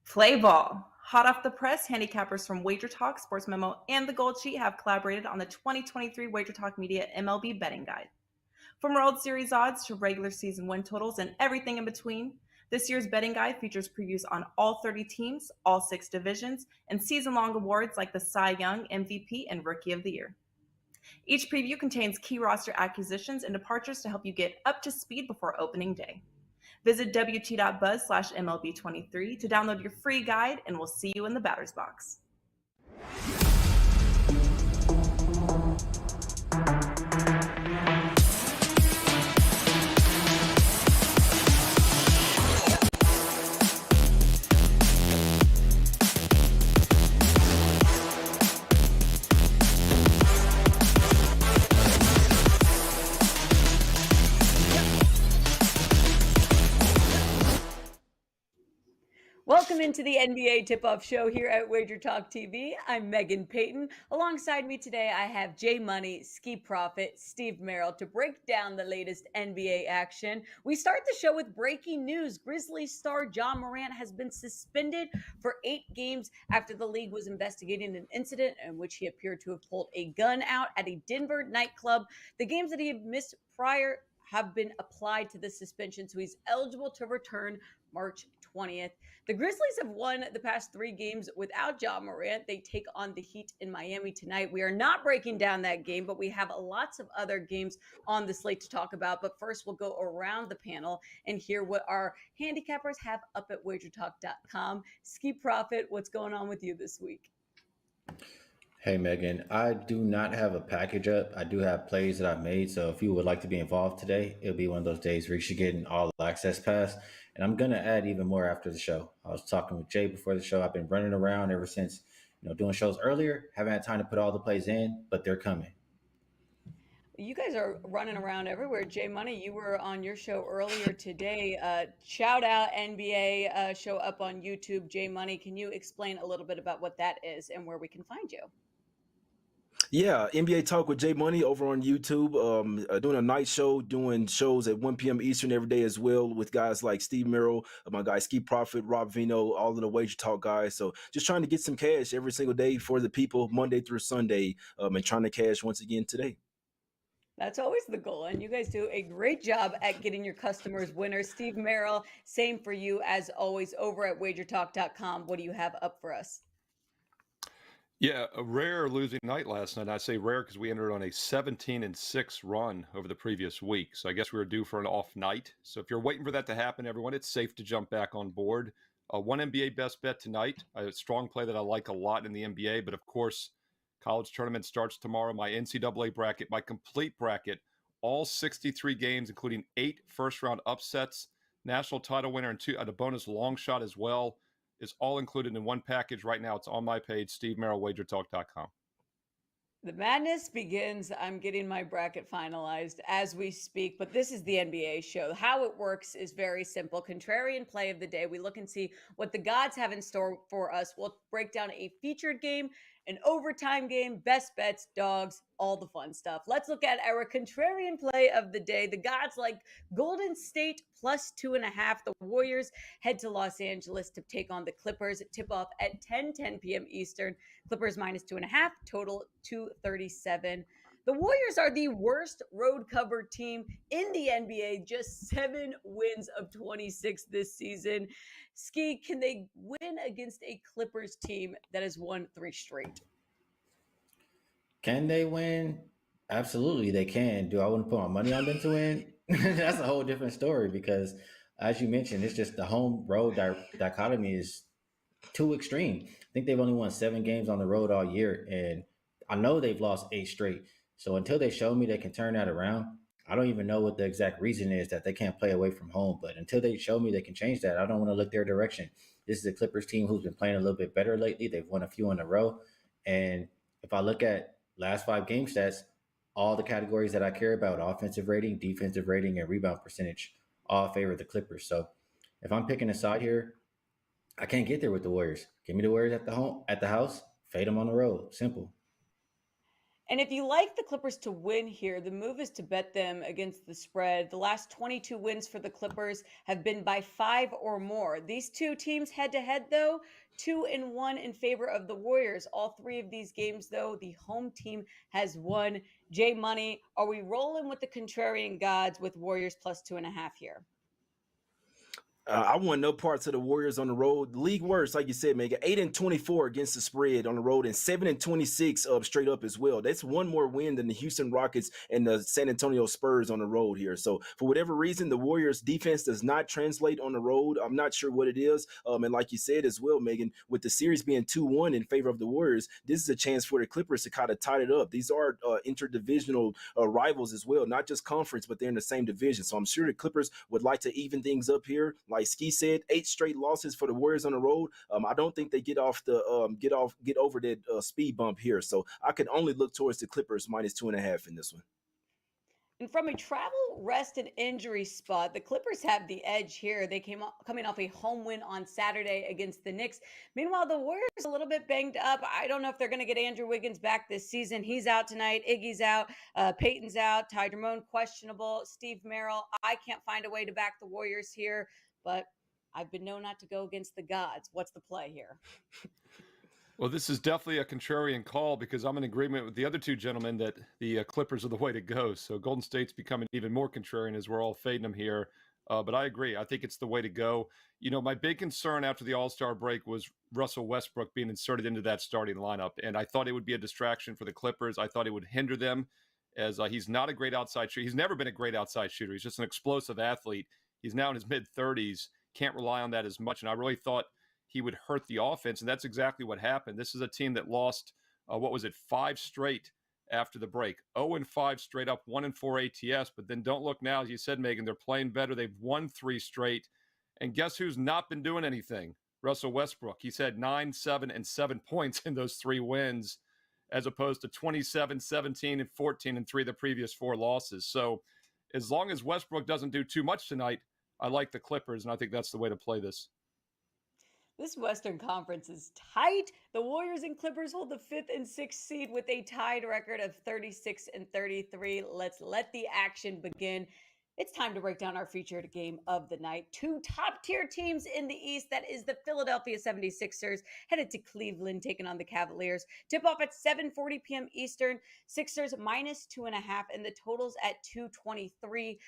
Play ball. Hot off the press, handicappers from WagerTalk, Sports Memo, and the Gold Sheet have collaborated on the 2023 WagerTalk Media MLB Betting Guide. From World Series odds to regular season win totals and everything in between, this year's betting guide features previews on all 30 teams, all 6 divisions, and season-long awards like the Cy Young, MVP, and Rookie of the Year. Each preview contains key roster acquisitions and departures to help you get up to speed before opening day. Visit wt.buzz/MLB23 to download your free guide, and we'll see you in the batter's box. Welcome into the NBA Tip-Off Show here at WagerTalk TV. I'm Megan Payton. Alongside me today, I have Jay Money, Ski Prophet, Steve Merrill to break down the latest NBA action. We start the show with breaking news. Grizzlies star Ja Morant has been suspended for 8 games after the league was investigating an incident in which he appeared to have pulled a gun out at a Denver nightclub. The games that he had missed prior have been applied to the suspension, so he's eligible to return March 20th. The Grizzlies have won the past 3 games without Ja Morant. They take on the Heat in Miami tonight. We are not breaking down that game, but we have lots of other games on the slate to talk about. But first, we'll go around the panel and hear what our handicappers have up at WagerTalk.com. Ski Prophet, what's going on with you this week? Hey, Megan, I do not have a package up. I do have plays that I've made. So if you would like to be involved today, it'll be one of those days where you should get an all access pass. And I'm going to add even more after the show. I was talking with Jay before the show. I've been running around ever since, doing shows earlier. Haven't had time to put all the plays in, but they're coming. You guys are running around everywhere. Jay Money, you were on your show earlier today. Shout out NBA show up on YouTube. Jay Money, can you explain a little bit about what that is and where we can find you? Yeah, NBA Talk with Jay Money over on YouTube. Doing a night show, doing shows at 1 p.m. Eastern every day as well with guys like Steve Merrill, my guy Ski Prophet, Rob Vino, all of the Wager Talk guys. So just trying to get some cash every single day for the people, Monday through Sunday, and trying to cash once again today. That's always the goal, and you guys do a great job at getting your customers winners. Steve Merrill, same for you as always over at WagerTalk.com. What do you have up for us? Yeah, a rare losing night last night. I say rare because we entered on a 17-6 run over the previous week. So I guess we were due for an off night. So if you're waiting for that to happen, everyone, it's safe to jump back on board. One NBA best bet tonight, a strong play that I like a lot in the NBA. But of course, college tournament starts tomorrow. My NCAA bracket, my complete bracket, all 63 games, including 8 first-round upsets, national title winner, and a bonus long shot as well, is all included in one package right now. It's on my page, stevemerrillwagertalk.com. The madness begins. I'm getting my bracket finalized as we speak, but this is the NBA show. How it works is very simple. Contrarian play of the day. We look and see what the gods have in store for us. We'll break down a featured game, an overtime game, best bets, dogs, all the fun stuff. Let's look at our contrarian play of the day. The gods like Golden State plus 2.5. The Warriors head to Los Angeles to take on the Clippers. Tip off at 10 p.m. Eastern. Clippers minus 2.5, total 237. The Warriors are the worst road covered team in the NBA, just 7 wins of 26 this season. Ski, can they win against a Clippers team that has won 3 straight? Can they win? Absolutely, they can. Do I want to put my money on them to win? That's a whole different story because, as you mentioned, it's just the home road dichotomy is too extreme. I think they've only won 7 games on the road all year, and I know they've lost 8 straight. So until they show me they can turn that around, I don't even know what the exact reason is that they can't play away from home. But until they show me they can change that, I don't want to look their direction. This is a Clippers team who's been playing a little bit better lately. They've won a few in a row. And if I look at last 5 game stats, all the categories that I care about, offensive rating, defensive rating, and rebound percentage, all favor the Clippers. So if I'm picking a side here, I can't get there with the Warriors. Give me the Warriors at the house, fade them on the road. Simple. And if you like the Clippers to win here, the move is to bet them against the spread. The last 22 wins for the Clippers have been by 5 or more. These two teams head to head, though, 2-1 in favor of the Warriors. All 3 of these games, though, the home team has won. Jay Money, are we rolling with the contrarian gods with Warriors plus 2.5 here? I want no parts of the Warriors on the road. League worst, like you said, Megan. 8-24 against the spread on the road, and 7-26 straight up as well. That's one more win than the Houston Rockets and the San Antonio Spurs on the road here. So for whatever reason, the Warriors defense does not translate on the road. I'm not sure what it is. And like you said as well, Megan, with the series being 2-1 in favor of the Warriors, this is a chance for the Clippers to kind of tie it up. These are interdivisional rivals as well, not just conference, but they're in the same division. So I'm sure the Clippers would like to even things up here. Like Skee said, 8 straight losses for the Warriors on the road. I don't think they get over that speed bump here. So I can only look towards the Clippers minus 2.5 in this one. And from a travel, rest, and injury spot, the Clippers have the edge here. They coming off a home win on Saturday against the Knicks. Meanwhile, the Warriors a little bit banged up. I don't know if they're going to get Andrew Wiggins back this season. He's out tonight. Iggy's out. Peyton's out. Ty Jerome questionable. Steve Merrill. I can't find a way to back the Warriors here, but I've been known not to go against the gods. What's the play here? Well, this is definitely a contrarian call because I'm in agreement with the other two gentlemen that the Clippers are the way to go. So Golden State's becoming even more contrarian as we're all fading them here. But I agree. I think it's the way to go. You know, my big concern after the All-Star break was Russell Westbrook being inserted into that starting lineup. And I thought it would be a distraction for the Clippers. I thought it would hinder them as he's not a great outside shooter. He's never been a great outside shooter. He's just an explosive athlete. He's now in his mid-30s. Can't rely on that as much. And I really thought he would hurt the offense, and that's exactly what happened. This is a team that lost, 5 straight after the break. 0-5 straight up, 1-4 ATS, but then don't look now, as you said, Megan, they're playing better. They've won 3 straight, and guess who's not been doing anything? Russell Westbrook. He's had 9, 7, and 7 points in those 3 wins, as opposed to 27, 17, and 14 in 3 of the previous 4 losses. So as long as Westbrook doesn't do too much tonight, I like the Clippers, and I think that's the way to play this. This Western Conference is tight. The Warriors and Clippers hold the 5th and 6th seed with a tied record of 36-33. Let's let the action begin. It's time to break down our featured game of the night. 2 top-tier teams in the East. That is the Philadelphia 76ers headed to Cleveland, taking on the Cavaliers. Tip-off at 7:40 p.m. Eastern. Sixers minus 2.5, and the total's at 223.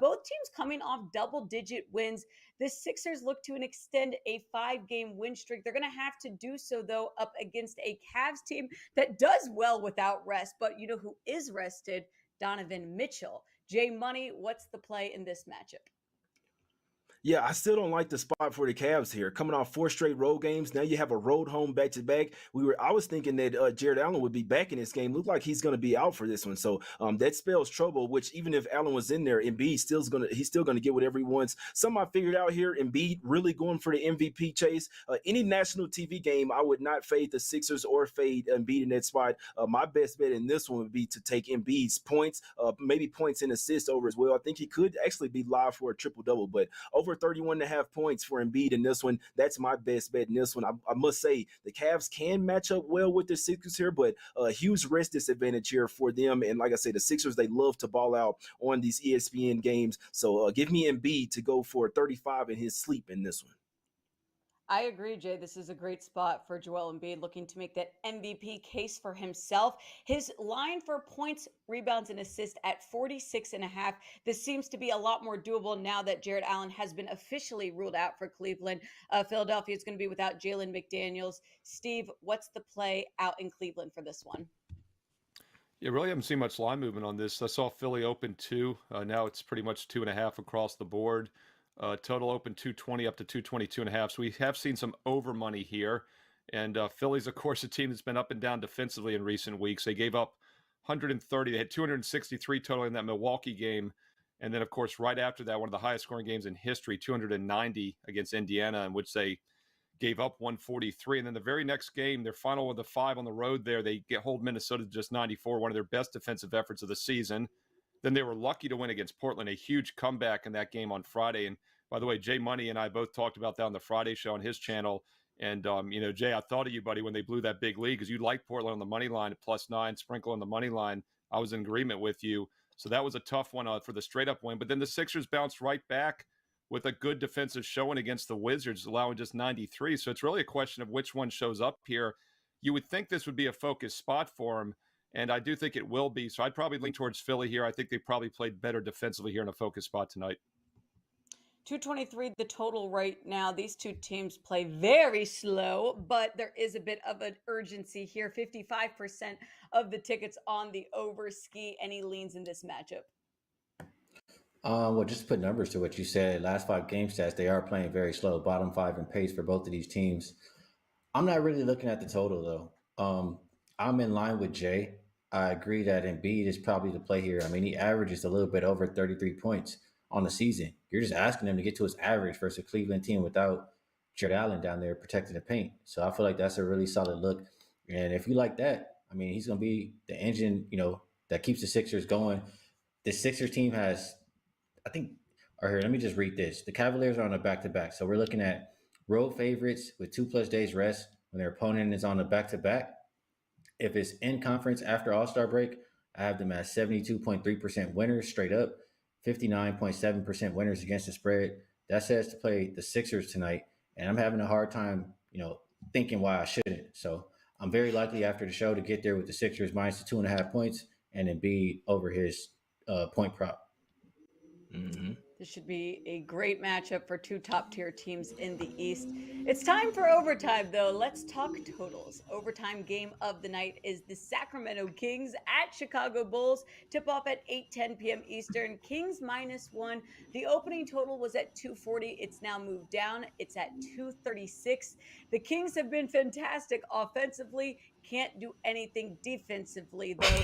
Both teams coming off double-digit wins. The Sixers look to extend a 5-game win streak. They're going to have to do so, though, up against a Cavs team that does well without rest. But you know who is rested? Donovan Mitchell. Jay Money, what's the play in this matchup? Yeah, I still don't like the spot for the Cavs here. Coming off 4 straight road games, now you have a road home back-to-back. I was thinking that Jared Allen would be back in this game. Looked like he's going to be out for this one. So that spells trouble, which even if Allen was in there, Embiid he's still going to get whatever he wants. Something I figured out here, Embiid really going for the MVP chase. Any national TV game, I would not fade the Sixers or fade Embiid in that spot. My best bet in this one would be to take Embiid's points, maybe points and assists over as well. I think he could actually be live for a triple-double, but over 31.5 points for Embiid in this one. That's my best bet in this one. I must say the Cavs can match up well with the Sixers here, but a huge rest disadvantage here for them. And like I said, the Sixers, they love to ball out on these ESPN games. So give me Embiid to go for 35 in his sleep in this one. I agree, Jay. This is a great spot for Joel Embiid, looking to make that MVP case for himself. His line for points, rebounds, and assists at 46.5. This seems to be a lot more doable now that Jared Allen has been officially ruled out for Cleveland. Philadelphia is going to be without Jalen McDaniels. Steve, what's the play out in Cleveland for this one? Yeah, really haven't seen much line movement on this. I saw Philly open 2. Now it's pretty much 2.5 across the board. Total open 220 up to 222.5. So we have seen some over money here. And Philly's, of course, a team that's been up and down defensively in recent weeks. They gave up 130. They had 263 total in that Milwaukee game. And then, of course, right after that, one of the highest scoring games in history, 290 against Indiana, in which they gave up 143. And then the very next game, their final of the 5 on the road there, they hold Minnesota to just 94, one of their best defensive efforts of the season. Then they were lucky to win against Portland, a huge comeback in that game on Friday. And by the way, Jay Money and I both talked about that on the Friday show on his channel. And, Jay, I thought of you, buddy, when they blew that big lead because you liked Portland on the money line at +9, Sprinkle on the money line. I was in agreement with you. So that was a tough one for the straight up win. But then the Sixers bounced right back with a good defensive showing against the Wizards, allowing just 93. So it's really a question of which one shows up here. You would think this would be a focused spot for him, and I do think it will be. So I'd probably lean towards Philly here. I think they probably played better defensively here in a focused spot tonight. 223 the total right now. These two teams play very slow, but there is a bit of an urgency here. 55% of the tickets on the over. Skee. Any leans in this matchup? Well, just to put numbers to what you said, last 5 game stats, they are playing very slow, bottom 5 in pace for both of these teams. I'm not really looking at the total, though. I'm in line with Jay. I agree that Embiid is probably the play here. I mean, he averages a little bit over 33 points on the season. You're just asking him to get to his average versus a Cleveland team without Jared Allen down there protecting the paint. So I feel like that's a really solid look. And if you like that, I mean, he's going to be the engine, that keeps the Sixers going. The Sixers team has, I think, or here, let me just read this. The Cavaliers are on a back-to-back. So we're looking at road favorites with 2+ days rest when their opponent is on a back-to-back. If it's in conference after All-Star break, I have them as 72.3% winners straight up, 59.7% winners against the spread. That says to play the Sixers tonight, and I'm having a hard time, thinking why I shouldn't. So I'm very likely after the show to get there with the Sixers minus the 2.5 points and then be over his point prop. Mm-hmm. This should be a great matchup for two top-tier teams in the East. It's time for overtime, though. Let's talk totals. Overtime game of the night is the Sacramento Kings at Chicago Bulls. Tip-off at 8:10 p.m. Eastern. Kings -1. The opening total was at 240. It's now moved down. It's at 236. The Kings have been fantastic offensively. Can't do anything defensively, though.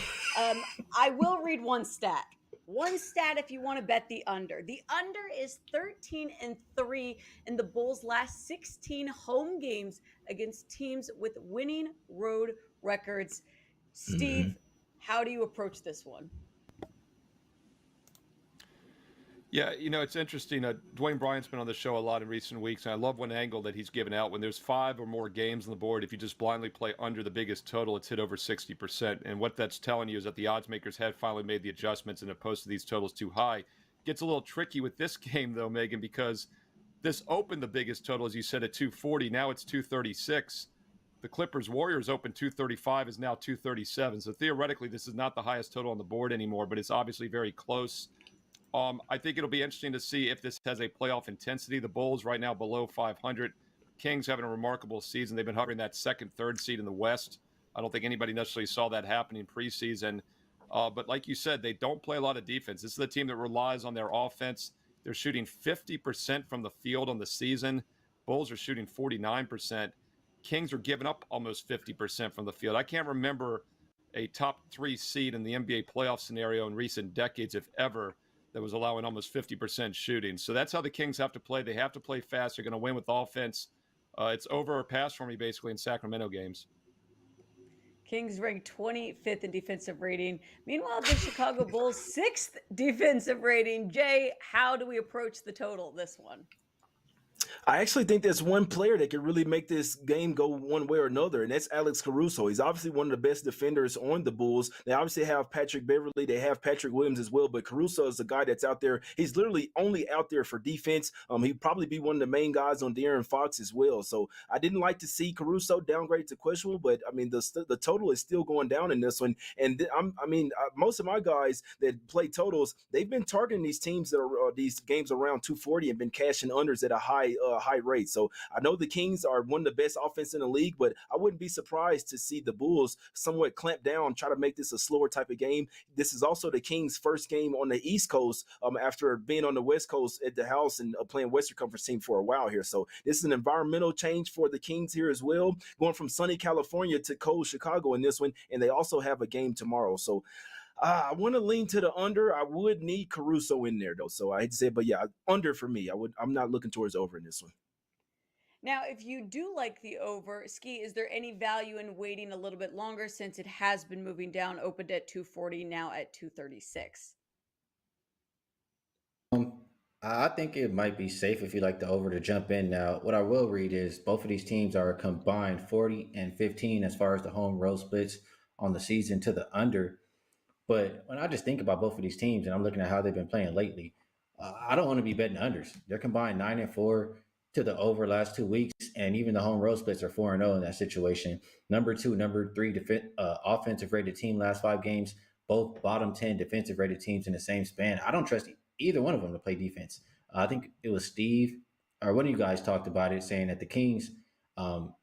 I will read one stat. One stat if you want to bet the under. The under is 13-3 in the Bulls' last 16 home games against teams with winning road records. Steve, how do you approach this one? Yeah, it's interesting. Dwayne Bryant's been on the show a lot in recent weeks, and I love one angle that he's given out. When there's 5 or more games on the board, if you just blindly play under the biggest total, it's hit over 60%. And what that's telling you is that the odds makers have finally made the adjustments and have posted these totals too high. Gets a little tricky with this game, though, Megan, because this opened the biggest total, as you said, at 240. Now it's 236. The Clippers-Warriors opened 235, is now 237. So theoretically, this is not the highest total on the board anymore, but it's obviously very close. I think it'll be interesting to see if this has a playoff intensity. The Bulls right now below 500. Kings having a remarkable season. They've been hovering that second, third seed in the West. I don't think anybody necessarily saw that happening preseason. But like you said, they don't play a lot of defense. This is the team that relies on their offense. They're shooting 50% from the field on the season. Bulls are shooting 49%. Kings are giving up almost 50% from the field. I can't remember a top 3 seed in the NBA playoff scenario in recent decades, if ever, that was allowing almost 50% shooting. So that's how the Kings have to play. They have to play fast. They're going to win with offense. It's over or pass for me, basically, in Sacramento games. Kings ranked 25th in defensive rating. Meanwhile, the Chicago Bulls 6th defensive rating. Jay, how do we approach the total this one? I actually think there's one player that could really make this game go one way or another, and that's Alex Caruso. He's obviously one of the best defenders on the Bulls. They obviously have Patrick Beverley. They have Patrick Williams as well, but Caruso is the guy that's out there. He's literally only out there for defense. He'd probably be one of the main guys on De'Aaron Fox as well. So I didn't like to see Caruso downgrade to questionable, but I mean, the total is still going down in this one. And most of my guys that play totals, they've been targeting these teams that are these games around 240 and been cashing unders at a high rate. So I know the Kings are one of the best offense in the league, but I wouldn't be surprised to see the Bulls somewhat clamp down, try to make this a slower type of game. This is also the Kings' first game on the East Coast after being on the West Coast at the house and playing Western Conference team for a while here. So this is an environmental change for the Kings here as well, going from sunny California to cold Chicago in this one, and they also have a game tomorrow. So I want to lean to the under. I would need Caruso in there, though. So I hate to say it, but yeah, under for me. I'm not looking towards over in this one. Now, if you do like the over, Skee, is there any value in waiting a little bit longer since it has been moving down, opened at 240, now at 236? I think it might be safe if you like the over to jump in now. What I will read is both of these teams are combined 40 and 15 as far as the home road splits on the season to the under. But when I just think about both of these teams and I'm looking at how they've been playing lately, I don't want to be betting unders. They're combined 9-4 to the over last 2 weeks, and even the home road splits are 4-0 in that situation. Number two, number three offensive rated team last 5 games, both bottom 10 defensive rated teams in the same span. I don't trust either one of them to play defense. I think it was Steve or one of you guys talked about it, saying that the Kings,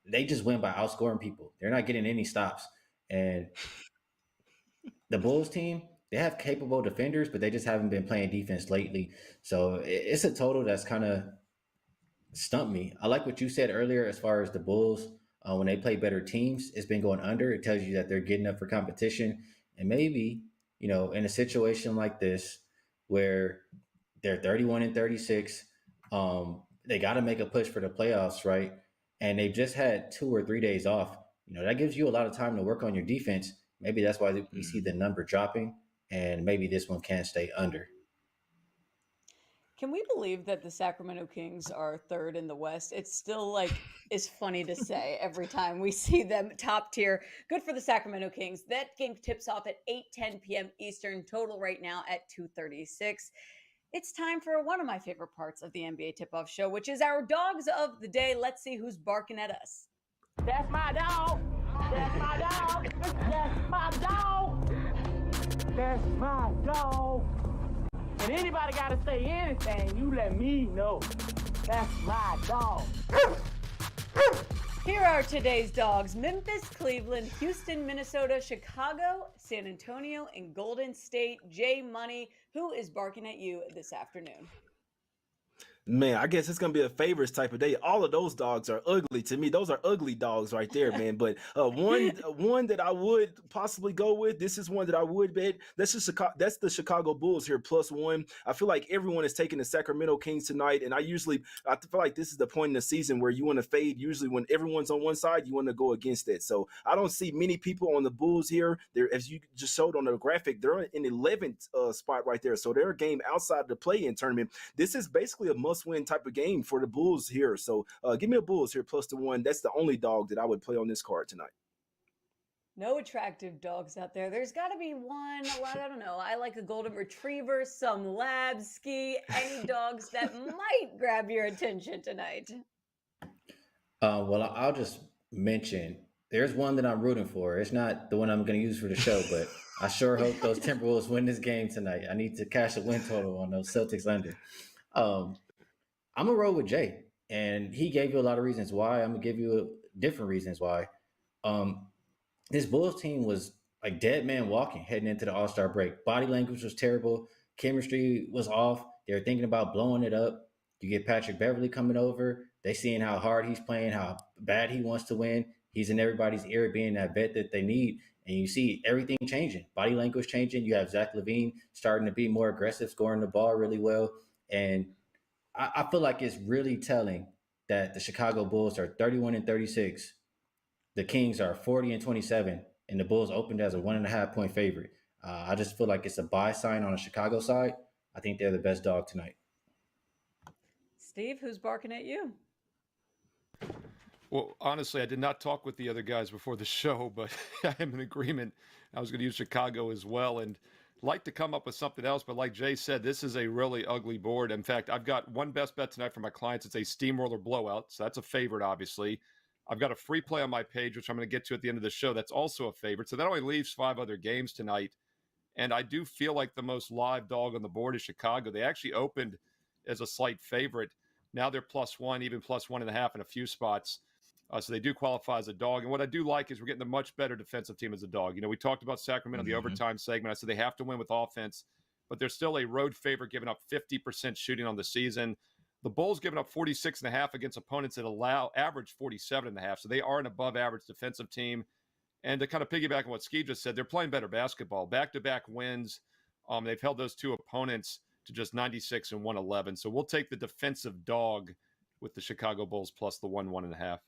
they just win by outscoring people. They're not getting any stops. And the Bulls team, they have capable defenders, but they just haven't been playing defense lately. So it's a total that's kind of stumped me. I like what you said earlier as far as the Bulls, when they play better teams, it's been going under. It tells you that they're getting up for competition. And maybe, in a situation like this where they're 31 and 36, they got to make a push for the playoffs, right? And they've just had 2 or 3 days off. That gives you a lot of time to work on your defense. Maybe that's why we see the number dropping, and maybe this one can stay under. Can we believe that the Sacramento Kings are third in the West? It's still it's funny to say every time we see them top tier. Good for the Sacramento Kings. That game tips off at 8:10 p.m. Eastern, total right now at 236. It's time for one of my favorite parts of the NBA tip-off show, which is our dogs of the day. Let's see who's barking at us. That's my dog. That's my dog. That's my dog. That's my dog. And anybody got to say anything, you let me know. That's my dog. Here are today's dogs: Memphis, Cleveland, Houston, Minnesota, Chicago, San Antonio, and Golden State. Jay Money, who is barking at you this afternoon? Man, I guess it's gonna be a favorites type of day. All of those dogs are ugly to me. Those are ugly dogs right there, man. But one that I would possibly go with. This is one that I would bet. That's the Chicago Bulls here +1. I feel like everyone is taking the Sacramento Kings tonight, and I feel like this is the point in the season where you want to fade. Usually, when everyone's on one side, you want to go against it. So I don't see many people on the Bulls here. They're, as you just showed on the graphic, they're in 11th spot right there. So they're a game outside the play-in tournament. This is basically a must-win type of game for the Bulls here. So give me a Bulls here +1. That's the only dog that I would play on this card tonight. No attractive dogs out there. There's got to be one. I don't know. I like a golden retriever, some labs, Skee. Any dogs that might grab your attention tonight? Well, I'll just mention there's one that I'm rooting for. It's not the one I'm going to use for the show, but I sure hope those Timberwolves win this game tonight. I need to cash a win total on those Celtics under. I'm going to roll with Jay, and he gave you a lot of reasons why. I'm going to give you different reasons why. This Bulls team was like dead man walking heading into the All-Star break. Body language was terrible. Chemistry was off. They were thinking about blowing it up. You get Patrick Beverley coming over. They seeing how hard he's playing, how bad he wants to win. He's in everybody's ear being that vet that they need. And you see everything changing. Body language changing. You have Zach LaVine starting to be more aggressive, scoring the ball really well. And I feel like it's really telling that the Chicago Bulls are 31 and 36. The Kings are 40 and 27, and the Bulls opened as a 1.5 point favorite. I just feel like it's a buy sign on the Chicago side. I think they're the best dog tonight. Steve, who's barking at you? Well, honestly, I did not talk with the other guys before the show, but I am in agreement. I was going to use Chicago as well, and like to come up with something else, but like Jay said, this is a really ugly board. In fact, I've got one best bet tonight for my clients. It's a steamroller blowout, so that's a favorite, obviously. I've got a free play on my page, which I'm going to get to at the end of the show. That's also a favorite. So that only leaves 5 other games tonight. And I do feel like the most live dog on the board is Chicago. They actually opened as a slight favorite. Now they're +1, even +1.5 in a few spots. So they do qualify as a dog. And what I do like is we're getting a much better defensive team as a dog. We talked about Sacramento in the overtime segment. I said they have to win with offense, but they're still a road favorite, giving up 50% shooting on the season. The Bulls giving up 46.5 against opponents that average 47.5. So they are an above average defensive team. And to kind of piggyback on what Skee just said, they're playing better basketball. Back-to-back wins. They've held those two opponents to just 96 and 111. So we'll take the defensive dog with the Chicago Bulls plus the 1.5.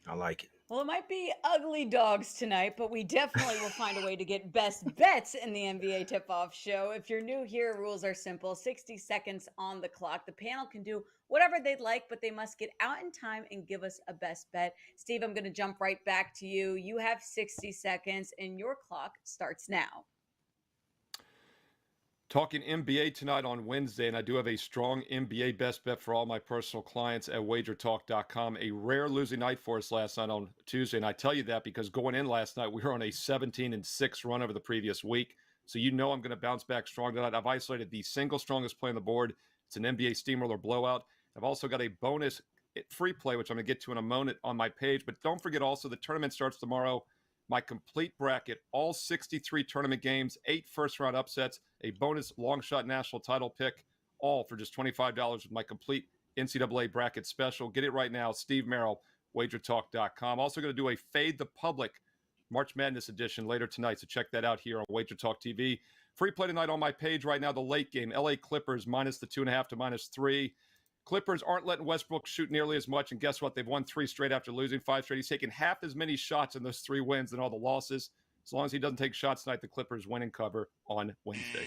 I like it. Well, it might be ugly dogs tonight, but we definitely will find a way to get best bets in the NBA tip-off show. If you're new here, rules are simple. 60 seconds on the clock. The panel can do whatever they'd like, but they must get out in time and give us a best bet. Steve, I'm going to jump right back to you. You have 60 seconds, and your clock starts now. Talking NBA tonight on Wednesday, and I do have a strong NBA best bet for all my personal clients at WagerTalk.com. A rare losing night for us last night on Tuesday, and I tell you that because going in last night, we were on a 17-6 run over the previous week. So you know I'm going to bounce back strong tonight. I've isolated the single strongest play on the board. It's an NBA steamroller blowout. I've also got a bonus free play, which I'm going to get to in a moment on my page. But don't forget also the tournament starts tomorrow. My complete bracket, all 63 tournament games, 8 first-round upsets, a bonus long-shot national title pick, all for just $25 with my complete NCAA bracket special. Get it right now, Steve Merrill, WagerTalk.com. Also going to do a Fade the Public March Madness edition later tonight, so check that out here on WagerTalk TV. Free play tonight on my page right now, the late game, LA Clippers minus the 2.5 to -3. Clippers aren't letting Westbrook shoot nearly as much, and guess what? They've won 3 straight after losing 5 straight. He's taken half as many shots in those 3 wins than all the losses. As long as he doesn't take shots tonight, the Clippers win and cover on Wednesday.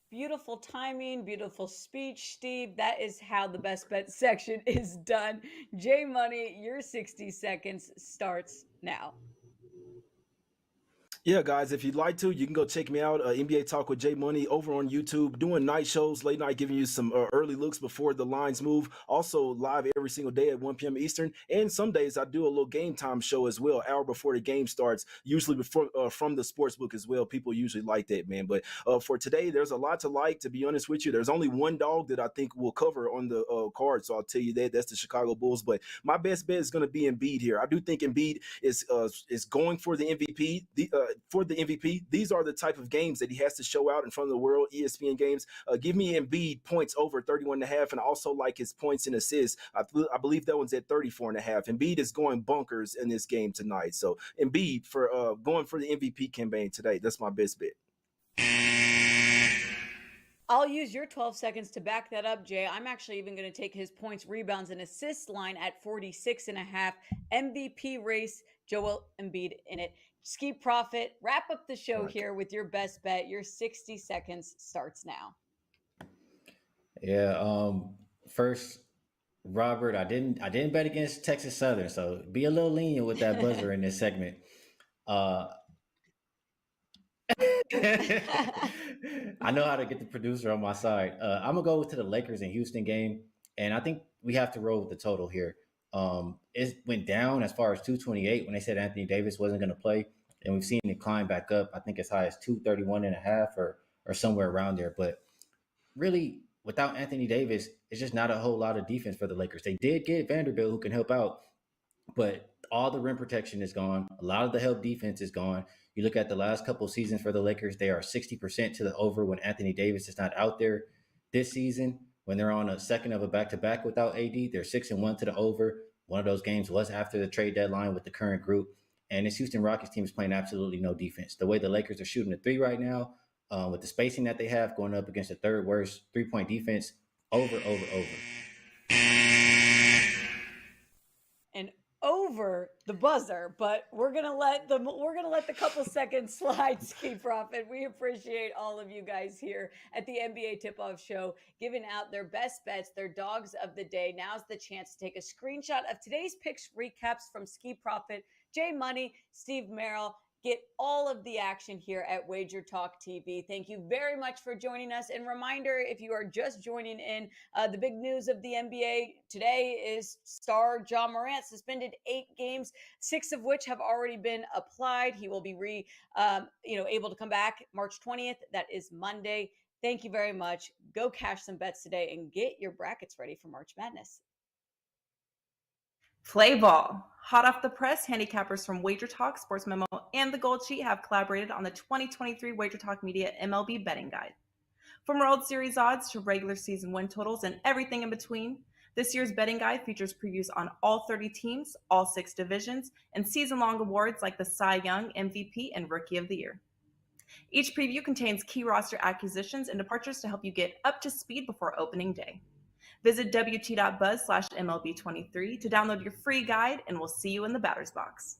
Beautiful timing, beautiful speech, Steve. That is how the best bet section is done. Jay Money, your 60 seconds starts now. Yeah, guys, if you'd like to, you can go check me out, NBA Talk with Jay Money over on YouTube, doing night shows, late night, giving you some early looks before the lines move. Also live every single day at 1 p.m. Eastern. And some days I do a little game time show as well, hour before the game starts, usually before from the sports book as well. People usually like that, man. But for today, there's a lot to like, to be honest with you. There's only one dog that I think will cover on the card, so I'll tell you that. That's the Chicago Bulls. But my best bet is going to be Embiid here. I do think Embiid is going for the MVP. These are the type of games that he has to show out in front of the world. ESPN games. Give me Embiid points over 31.5, and I also like his points and assists. I believe that one's at 34.5. Embiid is going bunkers in this game tonight. So Embiid for going for the MVP campaign today. That's my best bet. I'll use your 12 seconds to back that up, Jay. I'm actually even going to take his points, rebounds, and assists line at 46.5. MVP race, Joel Embiid in it. Ski Profit, wrap up the show here with your best bet. Your 60 seconds starts now. Yeah. First, Robert, I didn't bet against Texas Southern, so be a little lenient with that buzzer in this segment. I know how to get the producer on my side. I'm gonna go to the Lakers and Houston game, and I think we have to roll with the total here. It went down as far as 228 when they said Anthony Davis wasn't going to play, and we've seen it climb back up. I think as high as 231.5 or somewhere around there. But really, without Anthony Davis, it's just not a whole lot of defense for the Lakers. They did get Vanderbilt, who can help out, but all the rim protection is gone. A lot of the help defense is gone. You look at the last couple of seasons for the Lakers, they are 60% to the over when Anthony Davis is not out there. This season, when they're on a second of a back-to-back without AD, they're 6-1 to the over. One of those games was after the trade deadline with the current group. And this Houston Rockets team is playing absolutely no defense. The way the Lakers are shooting the 3 right now, with the spacing that they have going up against the third worst 3-point defense, over. And over the buzzer, but we're gonna let the couple seconds slide, Ski Profit. We appreciate all of you guys here at the NBA Tip-Off Show giving out their best bets, their dogs of the day. Now's the chance to take a screenshot of today's picks recaps from Ski Profit, Jay Money, Steve Merrill. Get all of the action here at Wager Talk TV. Thank you very much for joining us. And reminder, if you are just joining in, the big news of the NBA today is star Ja Morant suspended 8 games, 6 of which have already been applied. He will be able to come back March 20th. That is Monday. Thank you very much. Go cash some bets today and get your brackets ready for March Madness. Play ball. Hot off the press, handicappers from WagerTalk, Sports Memo, and the Gold Sheet have collaborated on the 2023 WagerTalk Media MLB Betting Guide. From World Series odds to regular season win totals and everything in between, this year's betting guide features previews on all 30 teams, all 6 divisions, and season-long awards like the Cy Young, MVP, and Rookie of the Year. Each preview contains key roster acquisitions and departures to help you get up to speed before opening day. Visit wt.buzz/MLB23 to download your free guide, and we'll see you in the batter's box.